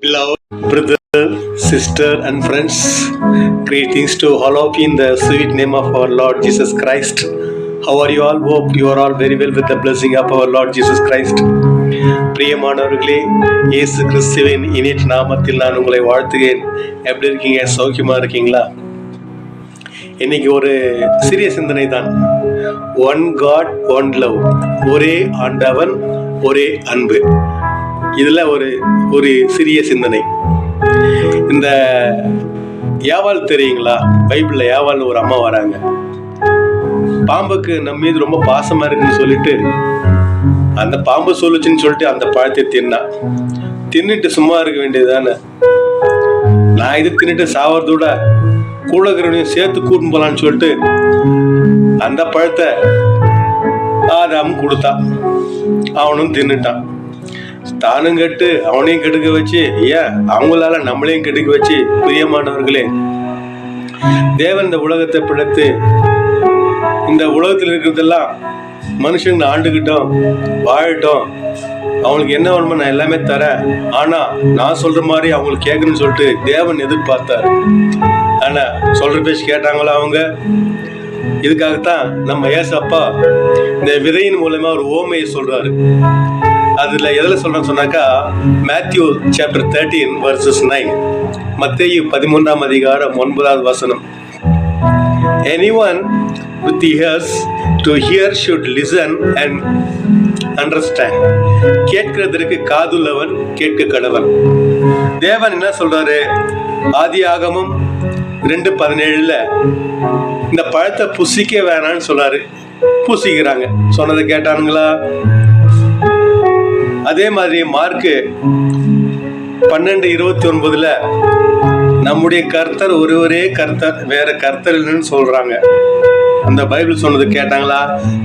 Beloved brother, sister, and friends, greetings to all of you in the sweet name of our Lord Jesus Christ. How are you all? Hope you are all very well with the blessing of our Lord Jesus Christ. பிரியமானவர்களே, இயேசு கிறிஸ்துவின் இனிய நாமத்தில் நான் உங்களை வாழ்த்துகிறேன். எப்படி இருக்கீங்க? சௌக்கியமா இருக்கீங்களா? இன்னைக்கு ஒரு சிறிய சிந்தனை தான். ஒன் காட் ஒன் லவ், ஒரே ஆண்டவன் ஒரே அன்பு. இதுல ஒரு சிறிய சிந்தனை. இந்த யாவால் தெரியுங்களா? பைபிள்ல யாவால் ஒரு அம்மா வராங்க. பாம்புக்கு நம்ம மீது ரொம்ப பாசமா இருக்குன்னு சொல்லிட்டு அந்த பாம்பு சொல்லுச்சுன்னு சொல்லிட்டு அந்த பழத்தை தின்னுட்டு சும்மா இருக்க வேண்டியதுதானே. நான் இது தின்னுட்டு சாவறதோட கூடகிறவனையும் சேர்த்து கூட்டின்னு போலான்னு சொல்லிட்டு அந்த பழத்தை ஆதாம் கொடுத்தா. அவனும் தின்னுட்டான். தானும் கெட்டு அவனையும் கெடுக்க வச்சு, ஏன் அவங்களால நம்மளையும் கெடுக்க வச்சு. பிரியமானவர்களே, தேவன் இந்த உலகத்தை படைத்து இந்த உலகத்தில் இருக்கிறதெல்லாம் மனுஷங்க ஆண்டுகிட்டோம், வாழட்டும், அவங்களுக்கு என்ன வேணுமோ நான் எல்லாமே தரேன், ஆனா நான் சொல்ற மாதிரி அவங்களுக்கு கேட்கணும்னு சொல்லிட்டு தேவன் எதிர்பார்த்தார். ஆனா சொல்ற பேச்சு கேட்டாங்களா அவங்க? இதுக்காகத்தான் நம்ம ஏசப்பா இந்த விதையின் மூலமா ஒரு ஓமையை சொல்றாரு. அதுல எதுல சொல்றேன்னு சொன்னாக்கா, மேத்யூ சாப்டர் 13 verses 9, மத்தேயு 13ஆம் அதிகாரம் 9வது வசனம். Anyone with ears to hear should listen and understand. கேட்கிறதற்கு காதுள்ளவன் கேட்க கடவன். தேவன் என்ன சொல்றாரு? ஆதியாகமம் 2:17 இந்த பழத்தை புசிக்க வேணான்னு சொல்றாரு. புசிக்கிறாங்க. சொன்னதை கேட்டானுங்களா? அதே மாதிரி மார்க்கு 12:29 நம்முடைய கர்த்தர் ஒருவரே கர்த்தர், வேற கர்த்தர் இல்லைன்னு சொல்றாங்க. அந்த பைபிள் சொன்னது கேட்டாங்களா?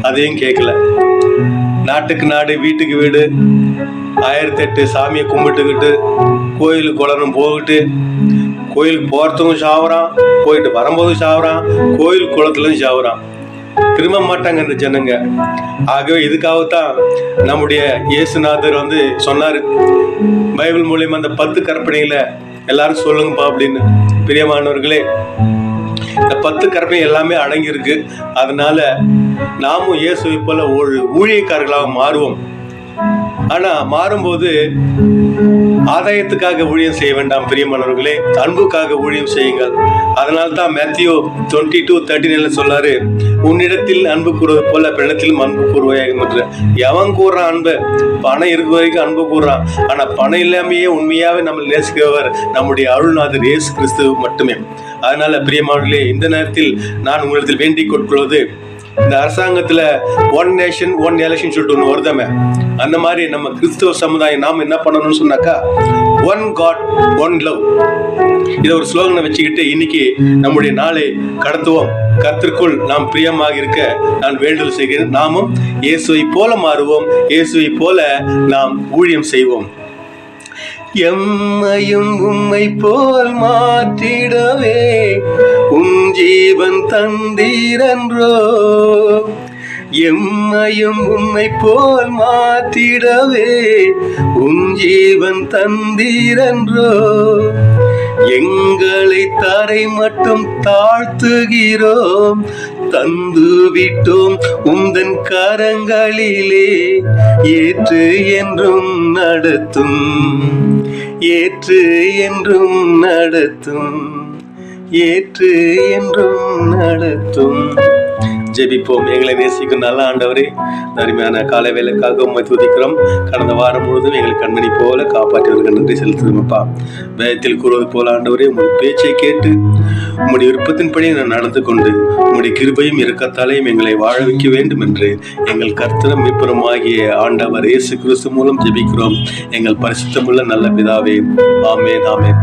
அதையும் கேட்கல. நாட்டுக்கு நாடு, வீட்டுக்கு வீடு, 1008 சாமியை கும்பிட்டுக்கிட்டு கோயிலுக்கு குளம் போகிட்டு, கோயிலுக்கு போறதுக்கும் சாவுறான், போயிட்டு வரும்போதும் சாவுறான், கோயில் குளத்துலயும் சாவுறான். திரும்ப மாட்டாங்க இந்த ஜனங்க. ஆகவே இதுக்காகத்தான் நம்முடைய இயேசுநாதர் சொன்னாரு பைபிள் மூலியமா அந்த 10 கற்பனைகளை எல்லாரும் சொல்லுங்கப்பா அப்படின்னு. பிரியமானவர்களே, இந்த 10 கற்பனை எல்லாமே அடங்கி இருக்கு. அதனால நாமும் இயேசுவை போல ஒரு ஊழியக்காரர்களாக மாறுவோம். ஆனா மாறும்போது ஆதாயத்துக்காக ஊழியம் செய்ய வேண்டாம். பிரியமானவர்களே, அன்புக்காக ஊழியம் செய்யுங்கள். அதனால தான் மேத்யூ 22:13 சொல்லாரு, உன்னிடத்தில் அன்பு கூறுவது போல பிறனிடத்திலும் அன்பு கூறுவாயாக. எவன் கூறுறான் அன்பு? பணம் இருக்க வரைக்கும் அன்பு கூறுறான். ஆனா பணம் இல்லாமையே உண்மையாவே நம்ம நேசிக்கிறவர் நம்முடைய அருள்நாதர் இயேசு கிறிஸ்து மட்டுமே. அதனால பிரியமானவர்களே, இந்த நேரத்தில் நான் உங்களிடத்தில் வேண்டிக் கொள்வது, இந்த அரசாங்கத்துல ஒன் நேஷன் ஒன் எலெக்ஷன் சொல்லிட்டு ஒன்று வருதாமே, அந்த மாதிரி நம்ம கிறிஸ்தவ சமுதாயம் நாம் என்ன பண்ணணும்னு சொன்னாக்கா, ஒன் காட் ஒன் லவ், இதை ஒரு ஸ்லோகனை வச்சுக்கிட்டு இன்னைக்கு நம்முடைய நாளை கடத்துவோம். கர்த்தருக்குள் நாம் பிரியமாக இருக்க நான் வேண்டுதல் செய்கிறேன். நாமும் இயேசுவை போல மாறுவோம், இயேசுவை போல நாம் ஊழியம் செய்வோம். எம்மையும் உம்மை போல் மாற்றிடவே உன் ஜீவன் தந்தீரன்றோ. எம்மையும் உம்மை போல் மாற்றிடவே உன் ஜீவன் தந்தீரன்றோ. எங்களை தரை மட்டும் தாழ்த்துகிறோம், தந்து விட்டோம் உந்தன் கரங்களிலே. ஏற்று என்றும் நடத்தும், ஏற்று என்றும் நடத்தும், ஏற்று என்றும் நடத்தும். ஜெபிப்போம். எங்களை நேசிக்கும் நல்ல ஆண்டவரே, அருமையான காலை வேலைக்காக உம்மை துதிக்கிறோம். கடந்த வாரம் முழுவதும் எங்களை கண்மணி போல காப்பாற்றுவதற்கு நன்றி செலுத்துவோம்ப்பா. வேதத்தில் கூறுவது போல ஆண்டவரே, உங்களுடைய பேச்சை கேட்டு உங்களுடைய விருப்பத்தின்படி நான் நடந்து கொண்டு உங்களுடைய கிருபையும் இரக்கத்தாலையும் எங்களை வாழ வைக்க வேண்டும் என்று எங்கள் கர்த்தரும் மீட்பரும் ஆகிய ஆண்டவர் இயேசு கிறிஸ்து மூலம் ஜெபிக்கிறோம் எங்கள் பரிசுத்தமுள்ள நல்ல பிதாவே. ஆமென், ஆமென்.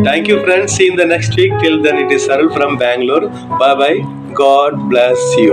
Thank you friends. See you in the next week. Till then, it is Sarul from Bangalore. Bye bye. God bless you.